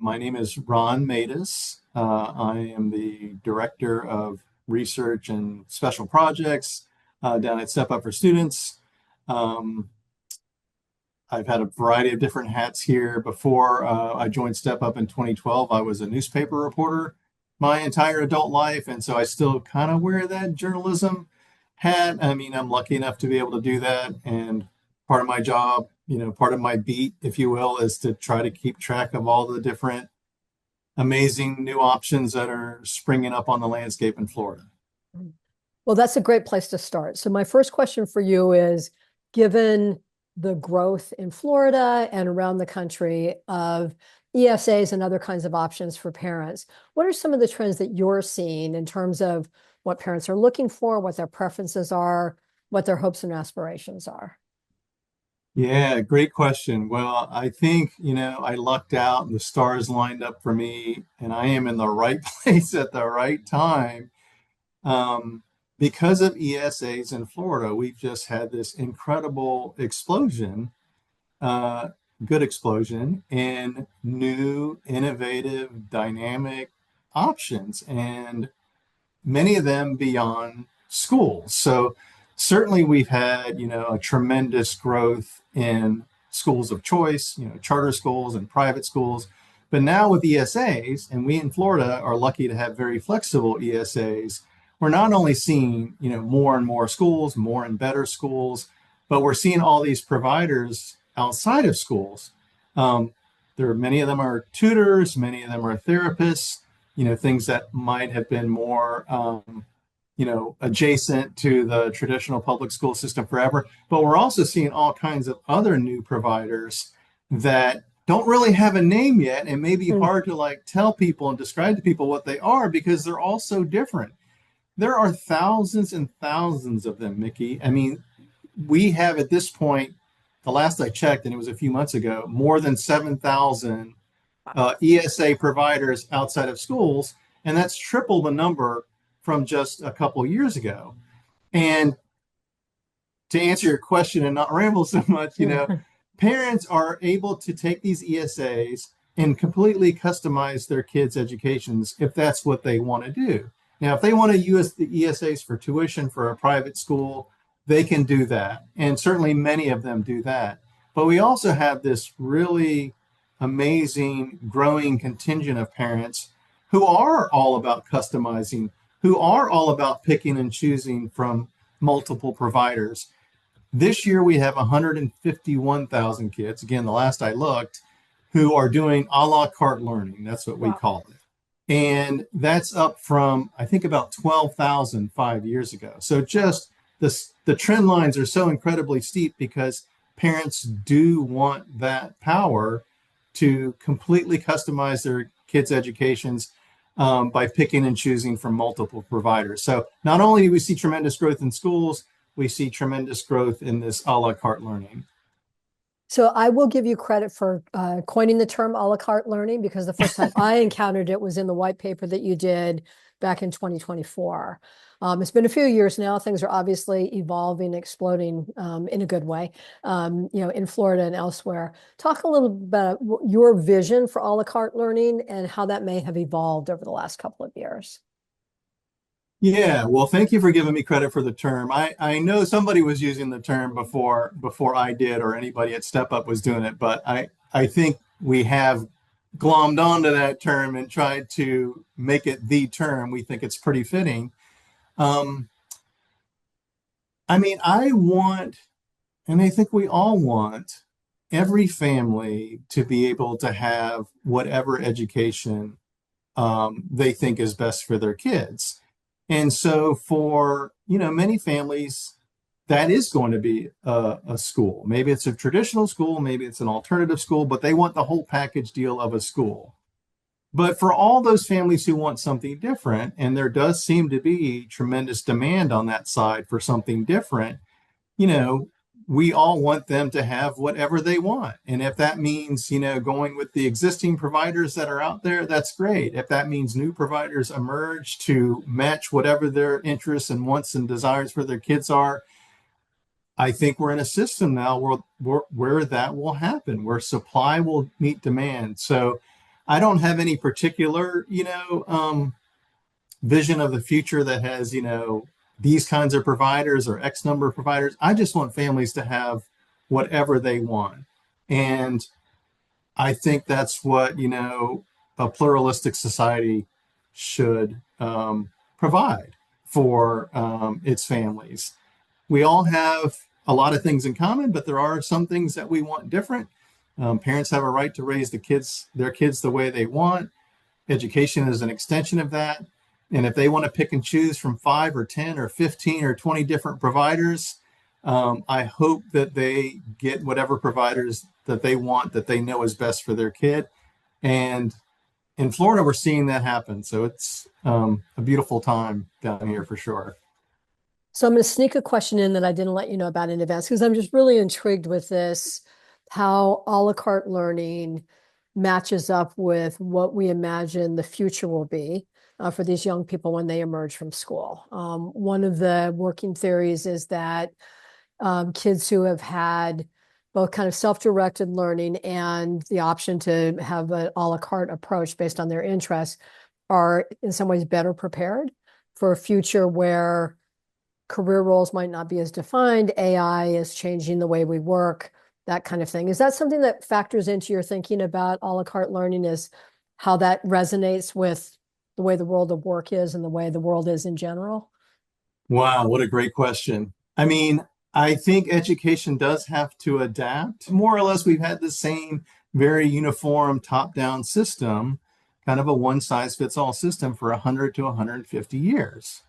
My name is Ron Matus. I am the Director of Research and Special Projects down at Step Up for Students. Um, I've had a variety of different hats here. Before I joined Step Up in 2012, I was a newspaper reporter my entire adult life, and so I still kind of wear that journalism hat. I mean, I'm lucky enough to be able to do that, and part of my job, part of my beat, if you will, is to try to keep track of all the different amazing new options that are springing up on the landscape in Florida. Well, that's a great place to start. So my first question for you is, given the growth in Florida and around the country of ESAs and other kinds of options for parents, what are some of the trends that you're seeing in terms of what parents are looking for, what their preferences are, what their hopes and aspirations are? Yeah, great question. Well, I think, I lucked out and the stars lined up for me, and I am in the right place at the right time. Because of ESAs in Florida, we've just had this incredible explosion, good explosion in new, innovative, dynamic options, and many of them beyond schools. So certainly we've had, a tremendous growth in schools of choice, charter schools and private schools. But now with ESAs, and we in Florida are lucky to have very flexible ESAs, we're not only seeing, more and more schools, more and better schools, but we're seeing all these providers outside of schools. Many of them are tutors, many of them are therapists, things that might have been more, adjacent to the traditional public school system forever. But we're also seeing all kinds of other new providers that don't really have a name yet, and may be hard to tell people and describe to people what they are because they're all so different. There are thousands and thousands of them, Mickey. I mean, we have at this point, the last I checked, and it was a few months ago, more than 7,000 ESA providers outside of schools, and that's triple the number from just a couple of years ago. And to answer your question and not ramble so much, parents are able to take these ESAs and completely customize their kids' educations if that's what they want to do. Now, if they want to use the ESAs for tuition for a private school, they can do that. And certainly many of them do that. But we also have this really amazing growing contingent of parents who are all about customizing, who are all about picking and choosing from multiple providers. This year, we have 151,000 kids, again, the last I looked, who are doing a la carte learning. That's what we call it. And that's up from, I think, about 12,000 5 years ago. So just the trend lines are so incredibly steep because parents do want that power to completely customize their kids' educations by picking and choosing from multiple providers. So not only do we see tremendous growth in schools, we see tremendous growth in this a la carte learning. So I will give you credit for coining the term a la carte learning, because the first time I encountered it was in the white paper that you did back in 2024. It's been a few years now. Things are obviously evolving, exploding in a good way, in Florida and elsewhere. Talk a little bit about your vision for a la carte learning and how that may have evolved over the last couple of years. Yeah, well, thank you for giving me credit for the term. I know somebody was using the term before I did, or anybody at Step Up was doing it, but I think we have glommed onto that term and tried to make it the term. We think it's pretty fitting. I mean, I want, and I think we all want, every family to be able to have whatever education they think is best for their kids. And so for, many families, that is going to be a school. Maybe it's a traditional school, maybe it's an alternative school, but they want the whole package deal of a school. But for all those families who want something different, and there does seem to be tremendous demand on that side for something different, we all want them to have whatever they want. And if that means, going with the existing providers that are out there, that's great. If that means new providers emerge to match whatever their interests and wants and desires for their kids are, I think we're in a system now where that will happen, where supply will meet demand. So I don't have any particular, vision of the future that has, these kinds of providers or X number of providers. I just want families to have whatever they want. And I think that's what, a pluralistic society should provide for its families. We all have a lot of things in common, but there are some things that we want different. Parents have a right to raise their kids the way they want. Education is an extension of that. And if they want to pick and choose from 5 or 10 or 15 or 20 different providers, I hope that they get whatever providers that they want, that they know is best for their kid. And in Florida, we're seeing that happen. So it's a beautiful time down here for sure. So I'm going to sneak a question in that I didn't let you know about in advance because I'm just really intrigued with this, how a la carte learning matches up with what we imagine the future will be for these young people when they emerge from school. One of the working theories is that kids who have had both kind of self-directed learning and the option to have an a la carte approach based on their interests are in some ways better prepared for a future where career roles might not be as defined, AI is changing the way we work, that kind of thing. Is that something that factors into your thinking about a la carte learning, is how that resonates with the way the world of work is and the way the world is in general? Wow, what a great question. I mean, I think education does have to adapt. More or less, we've had the same very uniform top-down system, kind of a one-size-fits-all system for 100 to 150 years.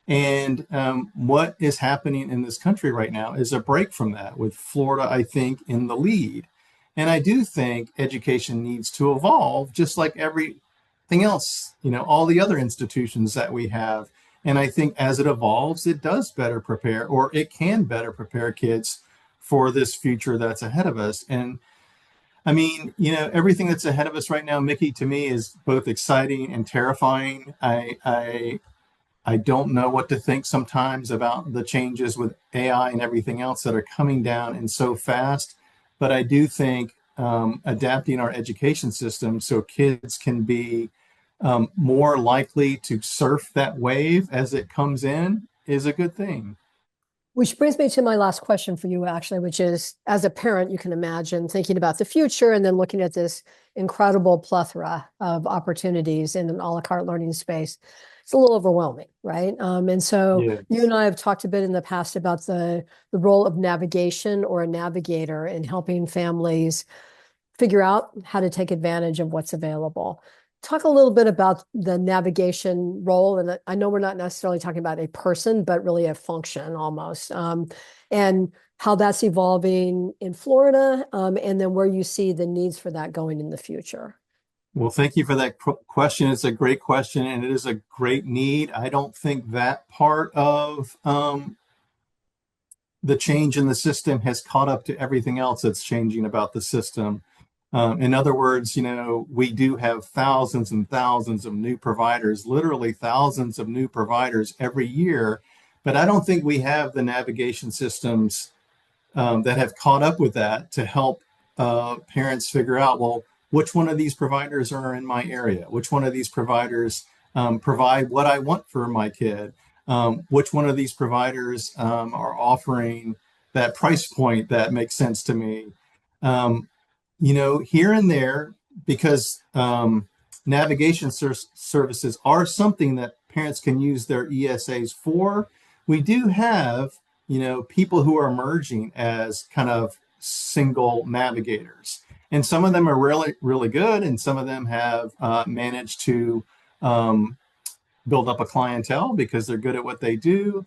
And what is happening in this country right now is a break from that, with Florida, I think, in the lead. And I do think education needs to evolve, just like everything else, all the other institutions that we have. And I think as it evolves, it does better prepare, or it can better prepare kids for this future that's ahead of us. And I mean, everything that's ahead of us right now, Mickey, to me is both exciting and terrifying. I don't know what to think sometimes about the changes with AI and everything else that are coming down and so fast. But I do think adapting our education system so kids can be more likely to surf that wave as it comes in is a good thing. Which brings me to my last question for you, actually, which is, as a parent, you can imagine thinking about the future and then looking at this incredible plethora of opportunities in an a la carte learning space. It's a little overwhelming, right? And so Yes. you and I have talked a bit in the past about the role of navigation or a navigator in helping families figure out how to take advantage of what's available. Talk a little bit about the navigation role. And I know we're not necessarily talking about a person, but really a function almost. And how that's evolving in Florida, and then where you see the needs for that going in the future. Well, thank you for that question. It's a great question, and it is a great need. I don't think that part of the change in the system has caught up to everything else that's changing about the system. In other words, we do have thousands and thousands of new providers, literally thousands of new providers every year, but I don't think we have the navigation systems that have caught up with that to help parents figure out, well, which one of these providers are in my area? Which one of these providers provide what I want for my kid? Which one of these providers are offering that price point that makes sense to me? Here and there, because navigation services are something that parents can use their ESAs for, we do have, people who are emerging as kind of single navigators. And some of them are really, really good, and some of them have managed to build up a clientele because they're good at what they do.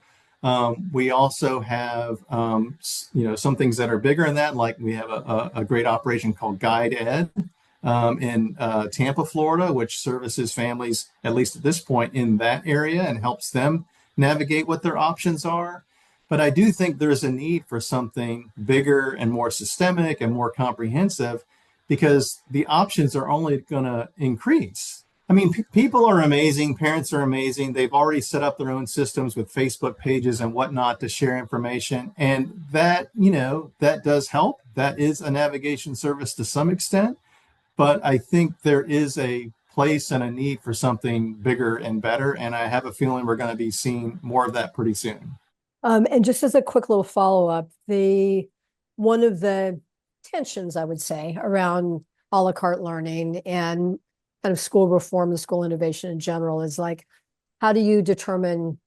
We also have, some things that are bigger than that, like we have a great operation called Guide Ed in Tampa, Florida, which services families, at least at this point, in that area and helps them navigate what their options are. But I do think there's a need for something bigger and more systemic and more comprehensive, because the options are only going to increase. I mean, people are amazing. Parents are amazing. They've already set up their own systems with Facebook pages and whatnot to share information. And that, that does help. That is a navigation service to some extent. but I think there is a place and a need for something bigger and better. And I have a feeling we're going to be seeing more of that pretty soon. And just as a quick little follow-up, the one of the tensions, I would say, around a la carte learning and kind of school reform and school innovation in general is like, how do you determine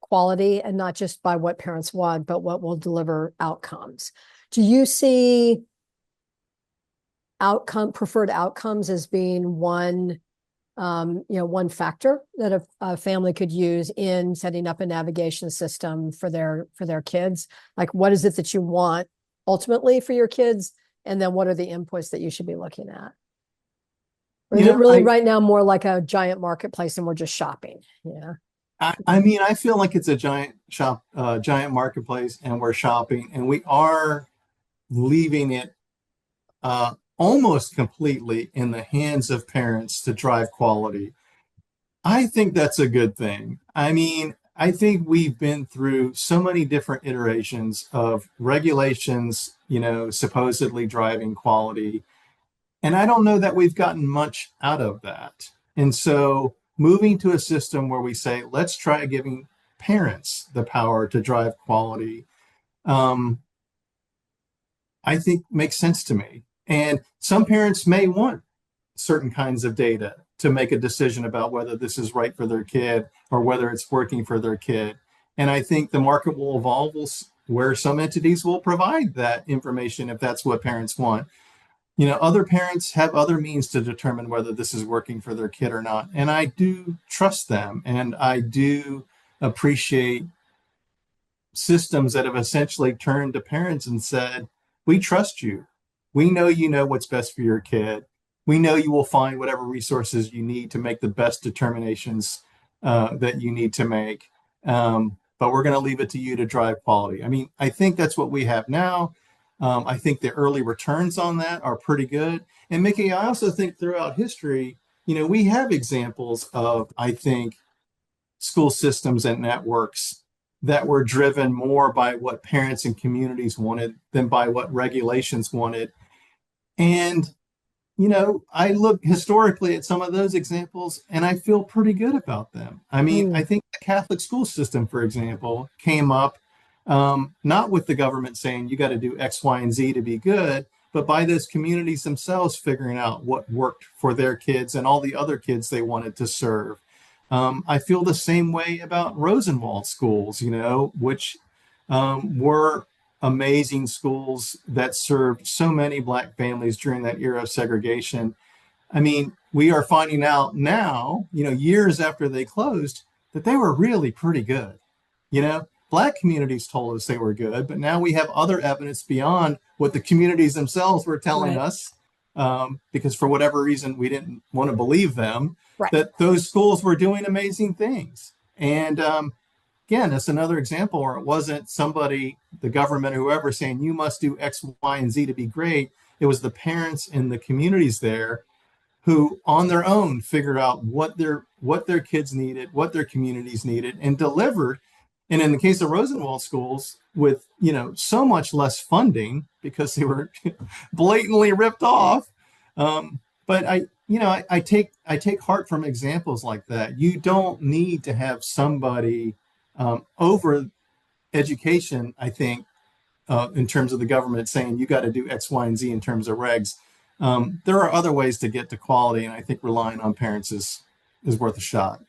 quality and not just by what parents want, but what will deliver outcomes? Do you see preferred outcomes as being one one factor that a family could use in setting up a navigation system for their kids? Like, what is it that you want ultimately for your kids? And then what are the inputs that you should be looking at? Or is it really right now more like a giant marketplace and we're just shopping? Yeah. I mean, I feel like it's a giant marketplace, and we're shopping, and we are leaving it almost completely in the hands of parents to drive quality. I think that's a good thing. I mean, I think we've been through so many different iterations of regulations, supposedly driving quality. And I don't know that we've gotten much out of that. And so moving to a system where we say, let's try giving parents the power to drive quality, I think makes sense to me. And some parents may want certain kinds of data to make a decision about whether this is right for their kid or whether it's working for their kid. And I think the market will evolve where some entities will provide that information if that's what parents want. Other parents have other means to determine whether this is working for their kid or not. And I do trust them, and I do appreciate systems that have essentially turned to parents and said, we trust you. We know you know what's best for your kid. We know you will find whatever resources you need to make the best determinations that you need to make. But we're going to leave it to you to drive quality. I mean, I think that's what we have now. I think the early returns on that are pretty good. And Mickey, I also think throughout history, we have examples of, I think, school systems and networks that were driven more by what parents and communities wanted than by what regulations wanted. And, I look historically at some of those examples and I feel pretty good about them. I mean, I think the Catholic school system, for example, came up not with the government saying you got to do X, Y, and Z to be good, but by those communities themselves figuring out what worked for their kids and all the other kids they wanted to serve. I feel the same way about Rosenwald schools, which were amazing schools that served so many Black families during that era of segregation. I mean, we are finding out now, years after they closed, that they were really pretty good. Black communities told us they were good, but now we have other evidence beyond what the communities themselves were telling us, because for whatever reason, we didn't want to believe them, that those schools were doing amazing things. And again, it's another example where it wasn't somebody, the government, whoever, saying you must do X, Y, and Z to be great. It was the parents in the communities there who on their own figured out what their kids needed, what their communities needed, and delivered. And in the case of Rosenwald schools, with so much less funding because they were blatantly ripped off. But I take heart from examples like that. You don't need to have somebody over education, I think, in terms of the government saying you got to do X, Y, and Z in terms of regs. There are other ways to get to quality, and I think relying on parents is worth a shot.